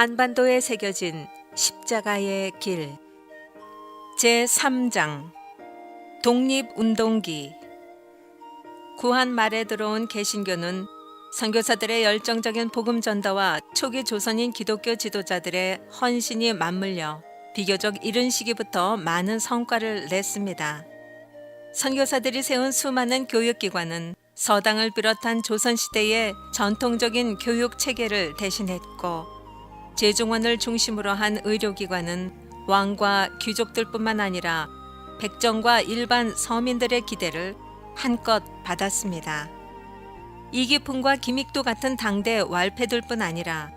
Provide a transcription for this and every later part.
한반도에 새겨진 십자가의 길 제3장 독립운동기. 구한 말에 들어온 개신교는 선교사들의 열정적인 복음 전도와 초기 조선인 기독교 지도자들의 헌신이 맞물려 비교적 이른 시기부터 많은 성과를 냈습니다. 선교사들이 세운 수많은 교육기관은 서당을 비롯한 조선시대의 전통적인 교육 체계를 대신했고, 제중원을 중심으로 한 의료기관은 왕과 귀족들뿐만 아니라 백정과 일반 서민들의 기대를 한껏 받았습니다. 이기풍과 김익도 같은 당대 완패들뿐 아니라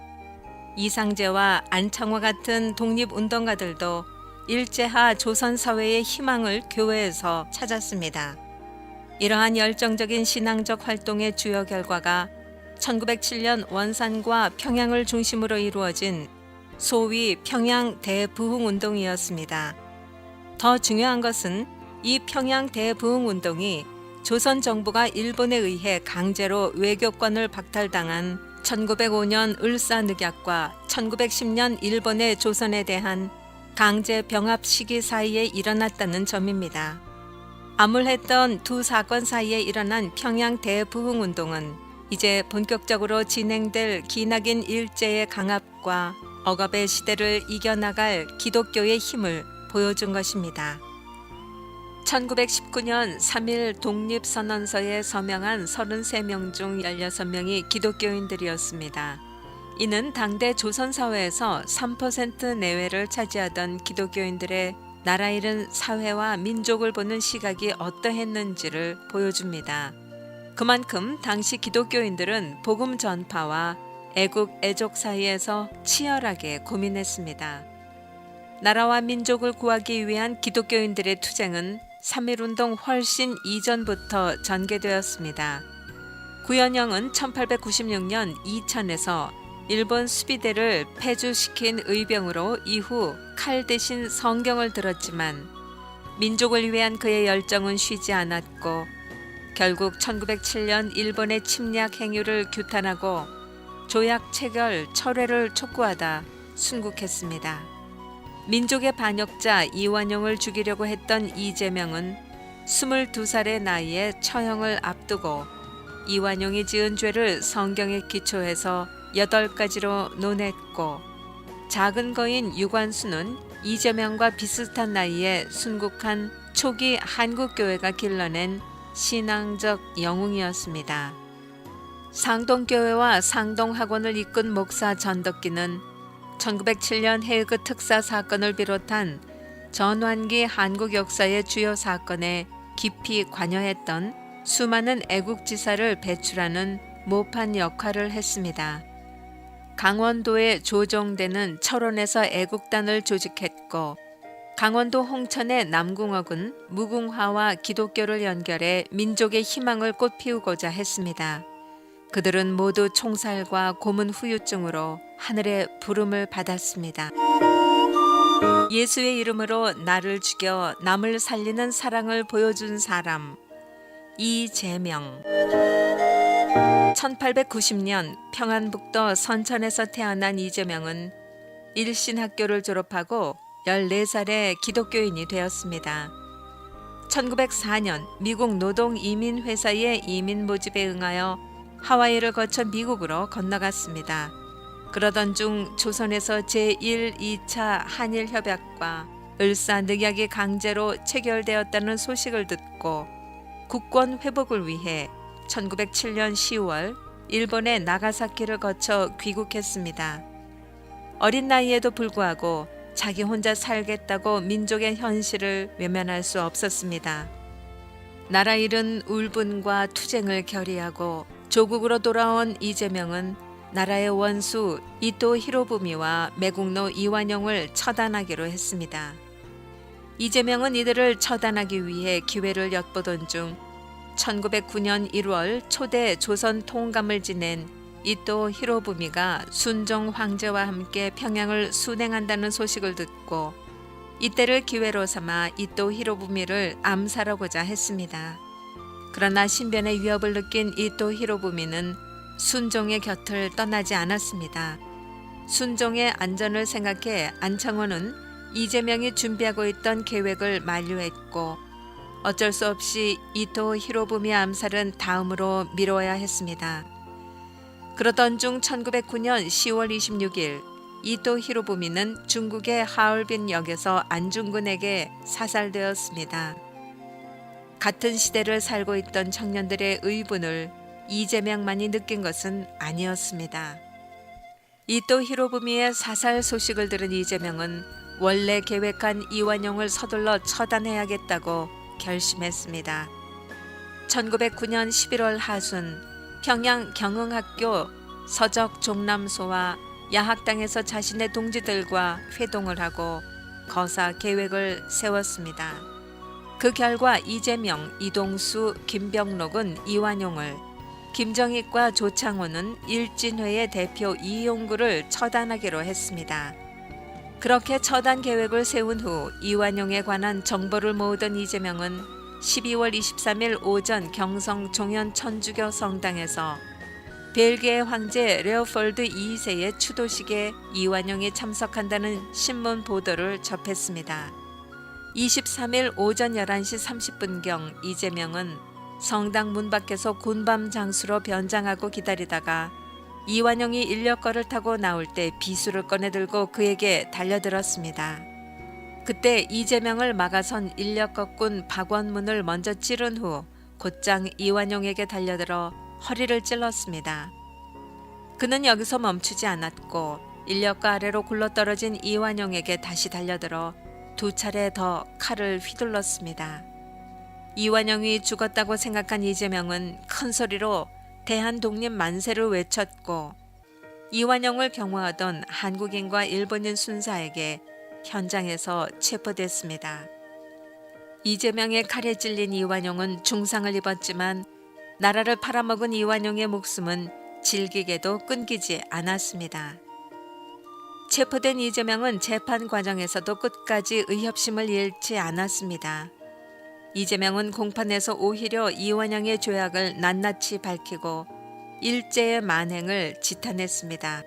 이상제와 안창호 같은 독립운동가들도 일제하 조선사회의 희망을 교회에서 찾았습니다. 이러한 열정적인 신앙적 활동의 주요 결과가 1907년 원산과 평양을 중심으로 이루어진 소위 평양 대부흥운동이었습니다. 더 중요한 것은 이 평양 대부흥운동이 조선 정부가 일본에 의해 강제로 외교권을 박탈당한 1905년 을사늑약과 1910년 일본의 조선에 대한 강제 병합 시기 사이에 일어났다는 점입니다. 암울했던 두 사건 사이에 일어난 평양 대부흥운동은 이제 본격적으로 진행될 기나긴 일제의 강압과 억압의 시대를 이겨나갈 기독교의 힘을 보여준 것입니다. 1919년 3.1 독립선언서에 서명한 33명 중 16명이 기독교인들이었습니다. 이는 당대 조선사회에서 3% 내외를 차지하던 기독교인들의 나라 잃은 사회와 민족을 보는 시각이 어떠했는지를 보여줍니다. 그만큼 당시 기독교인들은 복음 전파와 애국 애족 사이에서 치열하게 고민했습니다. 나라와 민족을 구하기 위한 기독교인들의 투쟁은 3.1운동 훨씬 이전부터 전개되었습니다. 구현영은 1896년 이천에서 일본 수비대를 폐주시킨 의병으로 이후 칼 대신 성경을 들었지만 민족을 위한 그의 열정은 쉬지 않았고, 결국 1907년 일본의 침략 행위를 규탄하고 조약 체결 철회를 촉구하다 순국했습니다. 민족의 반역자 이완용을 죽이려고 했던 이재명은 22살의 나이에 처형을 앞두고 이완용이 지은 죄를 성경에 기초해서 8가지로 논했고, 작은 거인 유관수는 이재명과 비슷한 나이에 순국한 초기 한국교회가 길러낸 신앙적 영웅이었습니다. 상동교회와 상동학원을 이끈 목사 전덕기는 1907년 해외그 특사 사건을 비롯한 전환기 한국 역사의 주요 사건에 깊이 관여했던 수많은 애국지사를 배출하는 모판 역할을 했습니다. 강원도의 조정대는 철원에서 애국단을 조직했고, 강원도 홍천의 남궁옥은 무궁화와 기독교를 연결해 민족의 희망을 꽃피우고자 했습니다. 그들은 모두 총살과 고문 후유증으로 하늘의 부름을 받았습니다. 예수의 이름으로 나를 죽여 남을 살리는 사랑을 보여준 사람, 이재명. 1890년 평안북도 선천에서 태어난 이재명은 일신학교를 졸업하고 14살에 기독교인이 되었습니다. 1904년 미국 노동이민회사의 이민 모집에 응하여 하와이를 거쳐 미국으로 건너갔습니다. 그러던 중 조선에서 제1, 2차 한일협약과 을사늑약이 강제로 체결되었다는 소식을 듣고 국권 회복을 위해 1907년 10월 일본의 나가사키를 거쳐 귀국했습니다. 어린 나이에도 불구하고 자기 혼자 살겠다고 민족의 현실을 외면할 수 없었습니다. 나라 잃은 울분과 투쟁을 결의하고 조국으로 돌아온 이재명은 나라의 원수 이토 히로부미와 매국노 이완용을 처단하기로 했습니다. 이재명은 이들을 처단하기 위해 기회를 엿보던 중 1909년 1월 초대 조선 통감을 지낸 이토 히로부미가 순종 황제와 함께 평양을 순행한다는 소식을 듣고 이때를 기회로 삼아 이토 히로부미를 암살하고자 했습니다. 그러나 신변의 위협을 느낀 이토 히로부미는 순종의 곁을 떠나지 않았습니다. 순종의 안전을 생각해 안창호는 이재명이 준비하고 있던 계획을 만류했고 어쩔 수 없이 이토 히로부미 암살은 다음으로 미뤄야 했습니다. 그러던 중 1909년 10월 26일 이토 히로부미는 중국의 하얼빈역에서 안중근에게 사살되었습니다. 같은 시대를 살고 있던 청년들의 의분을 이재명만이 느낀 것은 아니었습니다. 이토 히로부미의 사살 소식을 들은 이재명은 원래 계획한 이완용을 서둘러 처단해야겠다고 결심했습니다. 1909년 11월 하순 평양 경흥학교 서적 종남소와 야학당에서 자신의 동지들과 회동을 하고 거사 계획을 세웠습니다. 그 결과 이재명, 이동수, 김병록은 이완용을, 김정익과 조창호는 일진회의 대표 이용구를 처단하기로 했습니다. 그렇게 처단 계획을 세운 후 이완용에 관한 정보를 모으던 이재명은 12월 23일 오전 경성 종현 천주교 성당에서 벨기에 황제 레오폴드 2세의 추도식에 이완용이 참석한다는 신문 보도를 접했습니다. 23일 오전 11시 30분경 이재명은 성당 문 밖에서 군밤 장수로 변장하고 기다리다가 이완용이 인력거를 타고 나올 때 비수를 꺼내들고 그에게 달려들었습니다. 그때 이재명을 막아선 인력거꾼 박원문을 먼저 찌른 후 곧장 이완용에게 달려들어 허리를 찔렀습니다. 그는 여기서 멈추지 않았고 인력거 아래로 굴러떨어진 이완용에게 다시 달려들어 2차례 더 칼을 휘둘렀습니다. 이완용이 죽었다고 생각한 이재명은 큰 소리로 대한독립 만세를 외쳤고 이완용을 경호하던 한국인과 일본인 순사에게 현장에서 체포됐습니다. 이재명의 칼에 찔린 이완용은 중상을 입었지만 나라를 팔아먹은 이완용의 목숨은 질기게도 끊기지 않았습니다. 체포된 이재명은 재판 과정에서도 끝까지 의협심을 잃지 않았습니다. 이재명은 공판에서 오히려 이완용의 죄악을 낱낱이 밝히고 일제의 만행을 지탄했습니다.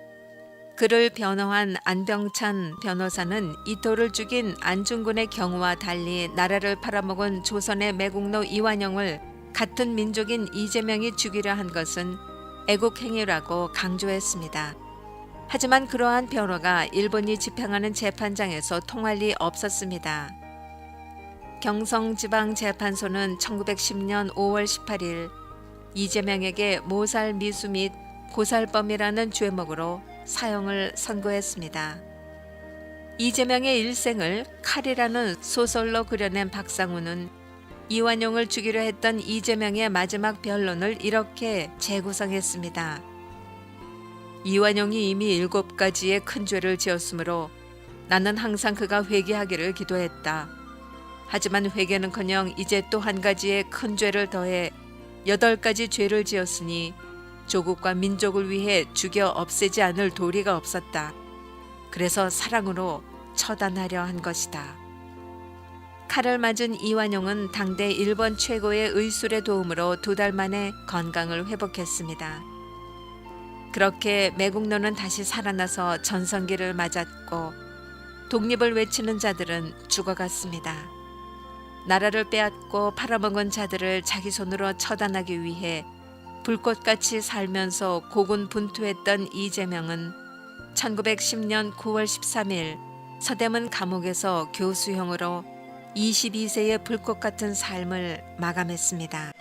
그를 변호한 안병찬 변호사는 이토를 죽인 안중근의 경우와 달리 나라를 팔아먹은 조선의 매국노 이완용을 같은 민족인 이재명이 죽이려 한 것은 애국행위라고 강조했습니다. 하지만 그러한 변호가 일본이 집행하는 재판장에서 통할 리 없었습니다. 경성지방재판소는 1910년 5월 18일 이재명에게 모살 미수 및 고살범이라는 죄목으로 사형을 선고했습니다. 이재명의 일생을 칼이라는 소설로 그려낸 박상우는 이완용을 죽이려 했던 이재명의 마지막 변론을 이렇게 재구성했습니다. 이완용이 이미 7가지의 큰 죄를 지었으므로 나는 항상 그가 회개하기를 기도했다. 하지만 회개는커녕 이제 또 한 가지의 큰 죄를 더해 8가지 죄를 지었으니 조국과 민족을 위해 죽여 없애지 않을 도리가 없었다. 그래서 사랑으로 처단하려 한 것이다. 칼을 맞은 이완용은 당대 일본 최고의 의술의 도움으로 2달 만에 건강을 회복했습니다. 그렇게 매국노는 다시 살아나서 전성기를 맞았고 독립을 외치는 자들은 죽어갔습니다. 나라를 빼앗고 팔아먹은 자들을 자기 손으로 처단하기 위해 불꽃같이 살면서 고군분투했던 이재명은 1910년 9월 13일 서대문 감옥에서 교수형으로 22세의 불꽃 같은 삶을 마감했습니다.